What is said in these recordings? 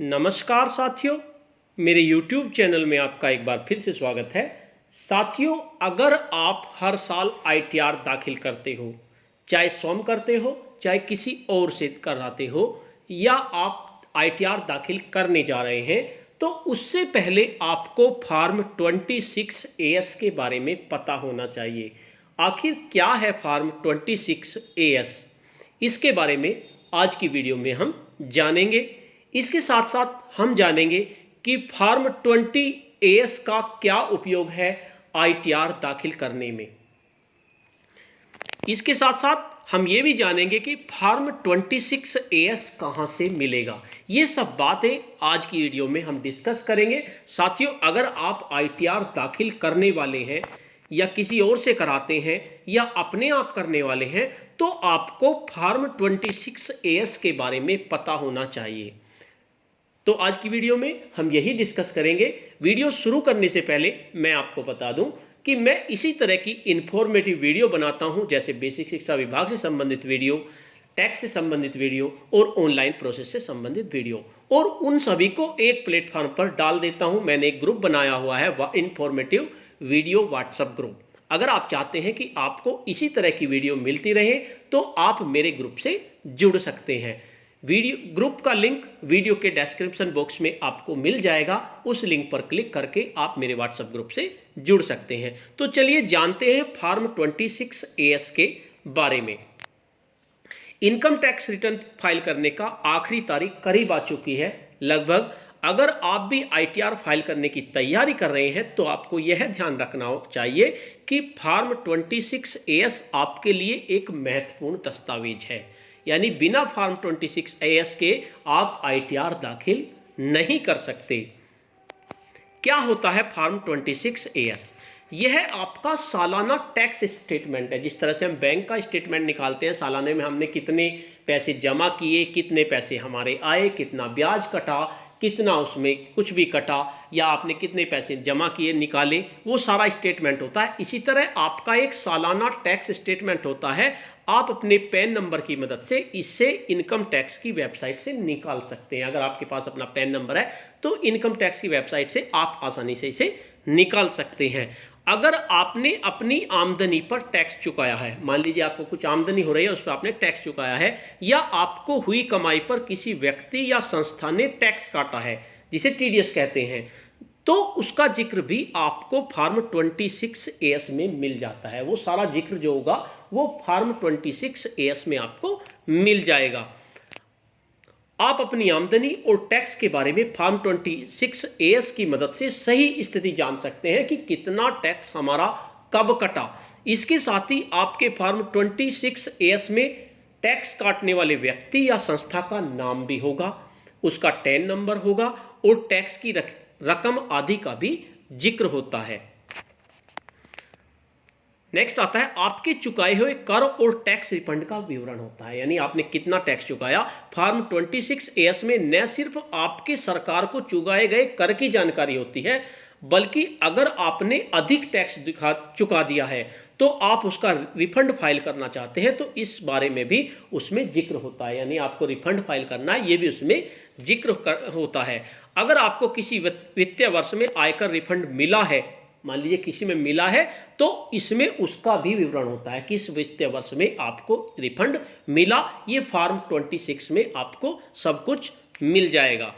नमस्कार साथियों, मेरे YouTube चैनल में आपका एक बार फिर से स्वागत है। साथियों, अगर आप हर साल ITR दाखिल करते हो, चाहे स्वयं करते हो, चाहे किसी और से कराते हो, या आप ITR दाखिल करने जा रहे हैं, तो उससे पहले आपको फॉर्म 26AS के बारे में पता होना चाहिए। आखिर क्या है फॉर्म 26AS? इसके बारे में आज की वीडियो में हम जानेंगे। इसके साथ साथ हम जानेंगे कि फॉर्म 20AS का क्या उपयोग है ITR दाखिल करने में। इसके साथ साथ हम ये भी जानेंगे कि फॉर्म 26AS कहाँ से मिलेगा। ये सब बातें आज की वीडियो में हम डिस्कस करेंगे। साथियों, अगर आप ITR दाखिल करने वाले हैं या किसी और से कराते हैं या अपने आप करने वाले हैं, तो आपको फॉर्म 26AS के बारे में पता होना चाहिए। तो आज की वीडियो में हम यही डिस्कस करेंगे। वीडियो शुरू करने से पहले मैं आपको बता दूं कि मैं इसी तरह की इंफॉर्मेटिव वीडियो बनाता हूं, जैसे बेसिक शिक्षा विभाग से संबंधित वीडियो, टैक्स से संबंधित वीडियो और ऑनलाइन प्रोसेस से संबंधित वीडियो, और उन सभी को एक प्लेटफॉर्म पर डाल देता हूं। मैंने एक ग्रुप बनाया हुआ है, इंफॉर्मेटिव वीडियो व्हाट्सएप ग्रुप। अगर आप चाहते हैं कि आपको इसी तरह की वीडियो मिलती रहे, तो आप मेरे ग्रुप से जुड़ सकते हैं। वीडियो ग्रुप का लिंक वीडियो के डिस्क्रिप्शन बॉक्स में आपको मिल जाएगा। उस लिंक पर क्लिक करके आप मेरे व्हाट्सएप ग्रुप से जुड़ सकते हैं। तो चलिए जानते हैं फॉर्म 26AS के बारे में। इनकम टैक्स रिटर्न फाइल करने का आखिरी तारीख करीब आ चुकी है, लगभग। अगर आप भी ITR फाइल करने की तैयारी कर रहे हैं, तो आपको यह ध्यान रखना चाहिए कि फॉर्म 26AS आपके लिए एक महत्वपूर्ण दस्तावेज है। यानी बिना फॉर्म 26AS के आप ITR दाखिल नहीं कर सकते। क्या होता है फॉर्म 26AS? यह आपका सालाना टैक्स स्टेटमेंट है। जिस तरह से हम बैंक का स्टेटमेंट निकालते हैं, सालाने में हमने कितने पैसे जमा किए, कितने पैसे हमारे आए, कितना ब्याज कटा, कितना उसमें कुछ भी कटा, या आपने कितने पैसे जमा किए निकाले, वो सारा स्टेटमेंट होता है। इसी तरह आपका एक सालाना टैक्स स्टेटमेंट होता है। आप अपने पैन नंबर की मदद से इसे इनकम टैक्स की वेबसाइट से निकाल सकते हैं। अगर आपके पास अपना पैन नंबर है, तो इनकम टैक्स की वेबसाइट से आप आसानी से इसे निकाल सकते हैं। अगर आपने अपनी आमदनी पर टैक्स चुकाया है, मान लीजिए आपको कुछ आमदनी हो रही है, उस पर आपने टैक्स चुकाया है, या आपको हुई कमाई पर किसी व्यक्ति या संस्था ने टैक्स काटा है, जिसे TDS कहते हैं, तो उसका जिक्र भी आपको फॉर्म 26AS में मिल जाता है। वो सारा जिक्र जो होगा वो फॉर्म 26AS में आपको मिल जाएगा। आप अपनी आमदनी और टैक्स के बारे में फॉर्म 26AS की मदद से सही स्थिति जान सकते हैं कि कितना टैक्स हमारा कब कटा। इसके साथ ही आपके फॉर्म 26AS में टैक्स काटने वाले व्यक्ति या संस्था का नाम भी होगा, उसका टैन नंबर होगा, और टैक्स की रकम आदि का भी जिक्र होता है। नेक्स्ट आता है आपके चुकाए हुए कर और टैक्स रिफंड का विवरण होता है। यानी आपने कितना टैक्स चुकाया। फॉर्म 26AS में न सिर्फ आपके सरकार को चुकाए गए कर की जानकारी होती है, बल्कि अगर आपने अधिक टैक्स चुका दिया है, तो आप उसका रिफंड फाइल करना चाहते हैं, तो इस बारे में भी उसमें जिक्र होता है। यानी आपको रिफंड फाइल करना है, ये भी उसमें जिक्र होता है। अगर आपको किसी वित्तीय वर्ष में आयकर रिफंड मिला है, मान लीजिए किसी में मिला है, तो इसमें उसका भी विवरण होता है कि इस वित्तीय वर्ष में आपको रिफंड मिला। ये फॉर्म 26 में आपको सब कुछ मिल जाएगा।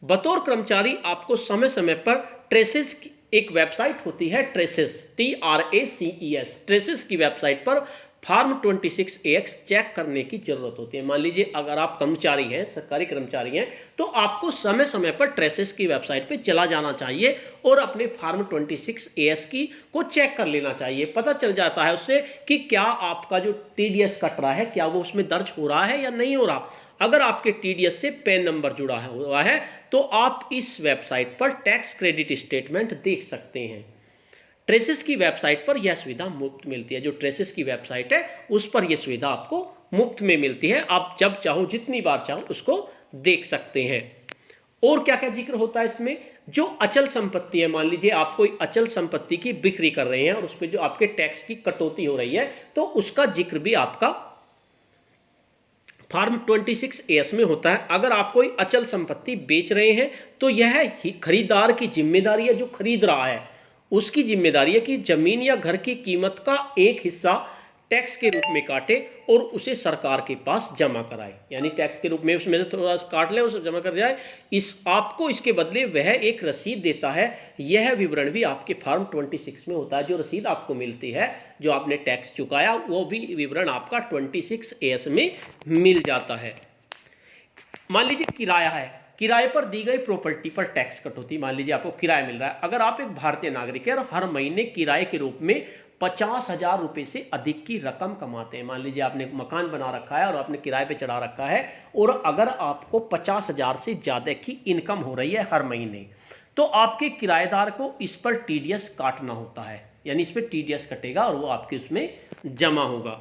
बतौर कर्मचारी आपको समय समय पर ट्रेसेस की एक वेबसाइट होती है, ट्रेसेस, TRACES, ट्रेसेस की वेबसाइट पर फॉर्म 26AS चेक करने की जरूरत होती है। मान लीजिए अगर आप कर्मचारी हैं, सरकारी कर्मचारी हैं, तो आपको समय समय पर ट्रेसेस की वेबसाइट पे चला जाना चाहिए और अपने फॉर्म 26AS की को चेक कर लेना चाहिए। पता चल जाता है उससे कि क्या आपका जो TDS कट रहा है, क्या वो उसमें दर्ज हो रहा है या नहीं हो रहा। अगर आपके TDS से पैन नंबर जुड़ा हुआ है, तो आप इस वेबसाइट पर टैक्स क्रेडिट स्टेटमेंट देख सकते हैं। ट्रेसेस की वेबसाइट पर यह सुविधा मुफ्त मिलती है। जो ट्रेसेस की वेबसाइट है, उस पर यह सुविधा आपको मुफ्त में मिलती है। आप जब चाहो, जितनी बार चाहो, उसको देख सकते हैं। और क्या क्या जिक्र होता है इसमें? जो अचल संपत्ति है, मान लीजिए आप कोई अचल संपत्ति की बिक्री कर रहे हैं और उस पर जो आपके टैक्स की कटौती हो रही है, तो उसका जिक्र भी आपका फार्म 26 एस में होता है, अगर आप कोई अचल संपत्ति बेच रहे हैं तो यह खरीदार की जिम्मेदारी है, जो खरीद रहा है उसकी जिम्मेदारी है कि जमीन या घर की कीमत का एक हिस्सा टैक्स के रूप में काटे और उसे सरकार के पास जमा कराए। यानी टैक्स के रूप में उसमें से थोड़ा काट ले, उसे जमा कर जाए, इस आपको इसके बदले वह एक रसीद देता है। यह विवरण भी आपके फार्म 26 में होता है। जो रसीद आपको मिलती है, जो आपने टैक्स चुकाया, वो भी विवरण आपका 26 एस में मिल जाता है। मान लीजिए किराया है, किराए पर दी गई प्रॉपर्टी पर टैक्स कटौती। मान लीजिए आपको किराया मिल रहा है, अगर आप एक भारतीय नागरिक है और हर महीने किराए के रूप में 50,000 रुपये से अधिक की रकम कमाते हैं। मान लीजिए आपने एक मकान बना रखा है और आपने किराए पे चढ़ा रखा है, और अगर आपको 50,000 से ज़्यादा की इनकम हो रही है हर महीने, तो आपके किराएदार को इस पर टीडीएस काटना होता है। यानी इस पर टीडीएस कटेगा और वो आपके उसमें जमा होगा।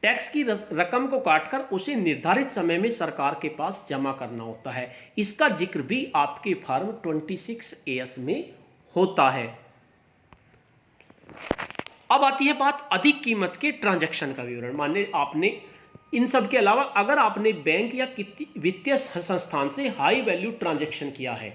टैक्स की रकम को काटकर उसे निर्धारित समय में सरकार के पास जमा करना होता है। इसका जिक्र भी आपके फार्म 26 एस में होता है। अब आती है बात अधिक कीमत के ट्रांजैक्शन का विवरण। मान लीजिए आपने इन सब के अलावा अगर आपने बैंक या वित्तीय संस्थान से हाई वैल्यू ट्रांजैक्शन किया है,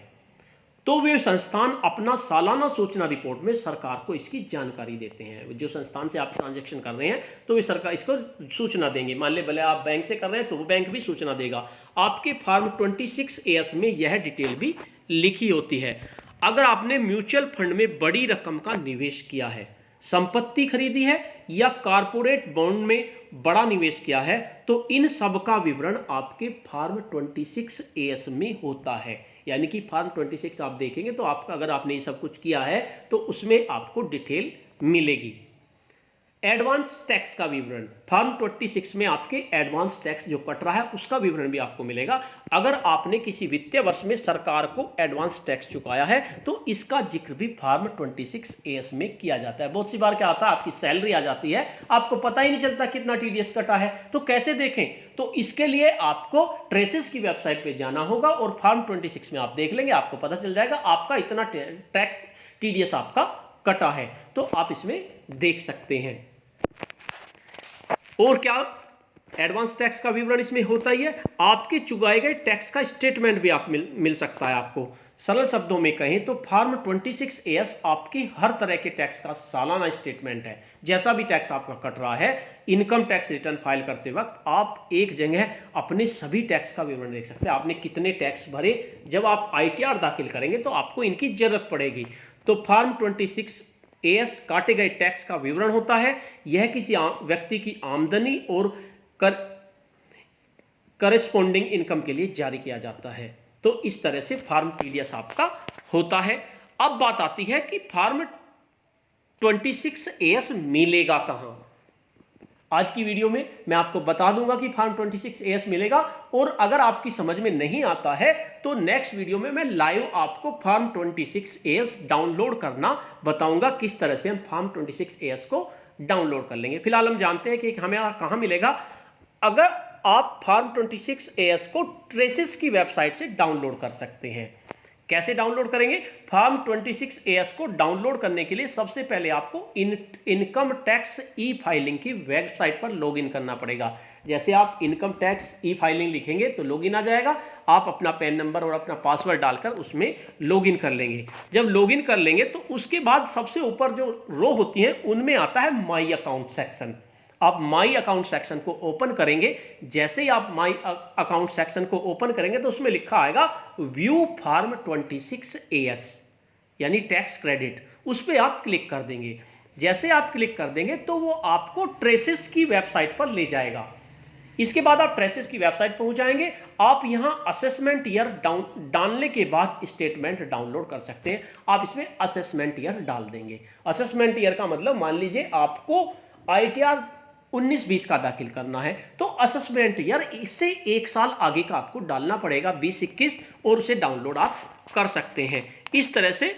तो वे संस्थान अपना सालाना सूचना रिपोर्ट में सरकार को इसकी जानकारी देते हैं। जो संस्थान से आप ट्रांजैक्शन कर रहे हैं तो वे सरकार इसको सूचना देंगे। मान ले भले आप बैंक से कर रहे हैं तो वो बैंक भी सूचना देगा। आपके फार्म 26 एस में यह डिटेल भी लिखी होती है। अगर आपने म्यूचुअल फंड में बड़ी रकम का निवेश किया है, संपत्ति खरीदी है या कारपोरेट बॉन्ड में बड़ा निवेश किया है, तो इन सब का विवरण आपके फार्म 26 एस में होता है। यानी कि फार्म 26 आप देखेंगे तो आपका, अगर आपने ये सब कुछ किया है तो उसमें आपको डिटेल मिलेगी। एडवांस टैक्स का विवरण फार्म 26 में आपके एडवांस टैक्स जो कट रहा है उसका विवरण भी आपको मिलेगा। अगर आपने किसी वित्तीय वर्ष में सरकार को एडवांस टैक्स चुकाया है तो इसका जिक्र भी फार्म 26 एस में किया जाता है। बहुत सी बार क्या होता है, आपकी सैलरी आ जाती है, आपको पता ही नहीं चलता कितना टीडीएस कटा है, तो कैसे देखें? तो इसके लिए आपको ट्रेसेस की वेबसाइट पे जाना होगा और फार्म 26 में आप देख लेंगे, आपको पता चल जाएगा आपका इतना टैक्स टीडीएस आपका कटा है, तो आप इसमें देख सकते हैं। और क्या एडवांस टैक्स का विवरण इसमें होता ही है, आपके चुकाए गए टैक्स का स्टेटमेंट भी आप मिल सकता है आपको। सरल शब्दों में कहें तो फार्म 26 एस आपके हर तरह के टैक्स का सालाना स्टेटमेंट है। जैसा भी टैक्स आपका कट रहा है, इनकम टैक्स रिटर्न फाइल करते वक्त आप एक जगह अपने सभी टैक्स का विवरण देख सकते हैं। आपने कितने टैक्स भरे, जब आप आईटीआर दाखिल करेंगे तो आपको इनकी जरूरत पड़ेगी। तो फार्म 26 एस काटे गए टैक्स का विवरण होता है। यह किसी व्यक्ति की आमदनी और करेस्पॉन्डिंग इनकम के लिए जारी किया जाता है। तो इस तरह से फार्म टीडीएस आपका होता है। अब बात आती है कि फार्म 26 एस मिलेगा कहां। आज की वीडियो में मैं आपको बता दूंगा कि फार्म 26 एस मिलेगा, और अगर आपकी समझ में नहीं आता है तो नेक्स्ट वीडियो में मैं लाइव आपको फार्म 26 एस डाउनलोड करना बताऊंगा, किस तरह से हम फार्म 26 एस को डाउनलोड कर लेंगे। फिलहाल हम जानते हैं कि हमें कहां मिलेगा। अगर आप फार्म 26 एस को ट्रेसेस की वेबसाइट से डाउनलोड कर सकते हैं। कैसे डाउनलोड करेंगे? फार्म 26 एस को डाउनलोड करने के लिए सबसे पहले आपको इनकम टैक्स ई फाइलिंग की वेबसाइट पर लॉगिन करना पड़ेगा। जैसे आप इनकम टैक्स ई फाइलिंग लिखेंगे तो लॉगिन आ जाएगा, आप अपना पैन नंबर और अपना पासवर्ड डालकर उसमें लॉगिन कर लेंगे। जब लॉगिन कर लेंगे तो उसके बाद सबसे ऊपर जो रो होती है उनमें आता है माई अकाउंट सेक्शन। आप माई अकाउंट सेक्शन को ओपन करेंगे। जैसे ही आप माई अकाउंट सेक्शन को ओपन करेंगे तो उसमें लिखा आएगा व्यू फार्म 26 एस यानी टैक्स क्रेडिट, उस पर आप क्लिक कर देंगे। जैसे आप क्लिक कर देंगे तो वो आपको ट्रेसेस की वेबसाइट पर ले जाएगा। इसके बाद आप ट्रेसेस की वेबसाइट पहुंच जाएंगे। आप यहां असेसमेंट ईयर डालने के बाद स्टेटमेंट डाउनलोड कर सकते हैं। आप इसमें असेसमेंट ईयर डाल देंगे। असेसमेंट ईयर का मतलब, मान लीजिए आपको आईटीआर 19-20 का दाखिल करना है तो असेसमेंट ईयर इससे एक साल आगे का आपको डालना पड़ेगा, 20-21, और उसे डाउनलोड आप कर सकते हैं। इस तरह से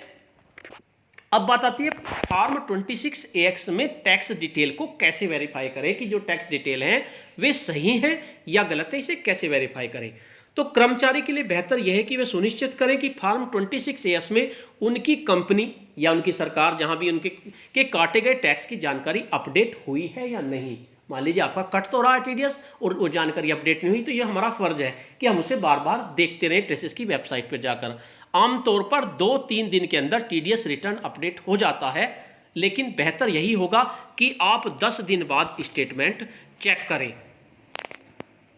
अब बात आती है फार्म 26 एक्स में टैक्स डिटेल को कैसे वेरीफाई करें कि जो टैक्स डिटेल हैं वे सही हैं या गलत है, इसे कैसे वेरीफाई करें। तो कर्मचारी के लिए बेहतर यह है कि वे सुनिश्चित करें कि फार्म 26 एस में उनकी कंपनी या उनकी सरकार, जहां भी उनके काटे गए टैक्स की जानकारी अपडेट हुई है या नहीं। मान लीजिए आपका कट तो रहा है टीडीएस और वो जानकारी अपडेट नहीं हुई, तो ये हमारा फर्ज है कि हम उसे बार बार देखते रहें ट्रेसिस की वेबसाइट पर जाकर। आमतौर पर 2-3 दिन के अंदर टीडीएस रिटर्न अपडेट हो जाता है, लेकिन बेहतर यही होगा कि आप 10 दिन बाद स्टेटमेंट चेक करें।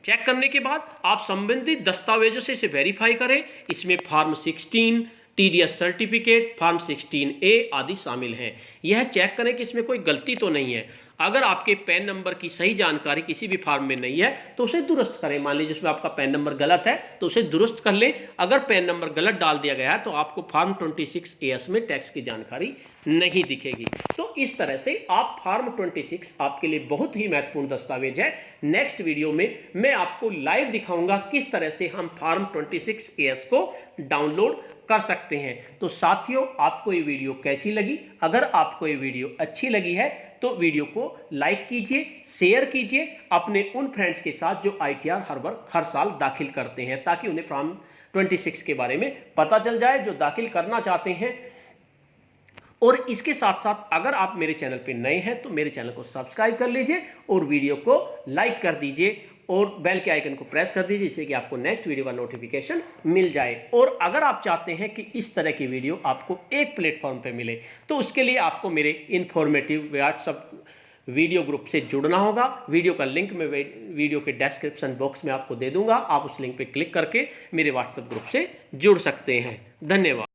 चेक करने के बाद आप संबंधित दस्तावेजों से इसे वेरीफाई करें। इसमें form 16, TDS certificate, form 16A आदि शामिल हैं। यह चेक करें कि इसमें कोई गलती तो नहीं है। अगर आपके पैन नंबर की सही जानकारी किसी भी फॉर्म में नहीं है तो उसे दुरुस्त करें। मान लीजिए उसमें आपका पैन नंबर गलत है तो उसे दुरुस्त कर लें। अगर पैन नंबर गलत डाल दिया गया है तो आपको फॉर्म 26AS में टैक्स की जानकारी नहीं दिखेगी। तो इस तरह से आप फॉर्म 26 आपके लिए बहुत ही महत्वपूर्ण दस्तावेज है। नेक्स्ट वीडियो में मैं आपको लाइव दिखाऊंगा किस तरह से हम फॉर्म 26AS को डाउनलोड कर सकते हैं। तो साथियों, आपको ये वीडियो कैसी लगी? अगर आपको ये वीडियो अच्छी लगी है तो वीडियो को लाइक कीजिए, शेयर कीजिए अपने उन फ्रेंड्स के साथ जो ITR हर साल दाखिल करते हैं, ताकि उन्हें फॉर्म 26 के बारे में पता चल जाए, जो दाखिल करना चाहते हैं। और इसके साथ साथ अगर आप मेरे चैनल पे नए हैं तो मेरे चैनल को सब्सक्राइब कर लीजिए और वीडियो को लाइक कर दीजिए और बेल के आइकन को प्रेस कर दीजिए, जिससे कि आपको नेक्स्ट वीडियो का नोटिफिकेशन मिल जाए। और अगर आप चाहते हैं कि इस तरह की वीडियो आपको एक प्लेटफॉर्म पे मिले तो उसके लिए आपको मेरे इन्फॉर्मेटिव व्हाट्सएप वीडियो ग्रुप से जुड़ना होगा। वीडियो का लिंक मैं वीडियो के डिस्क्रिप्शन बॉक्स में आपको दे दूंगा। आप उस लिंक पे क्लिक करके मेरे व्हाट्सएप ग्रुप से जुड़ सकते हैं। धन्यवाद।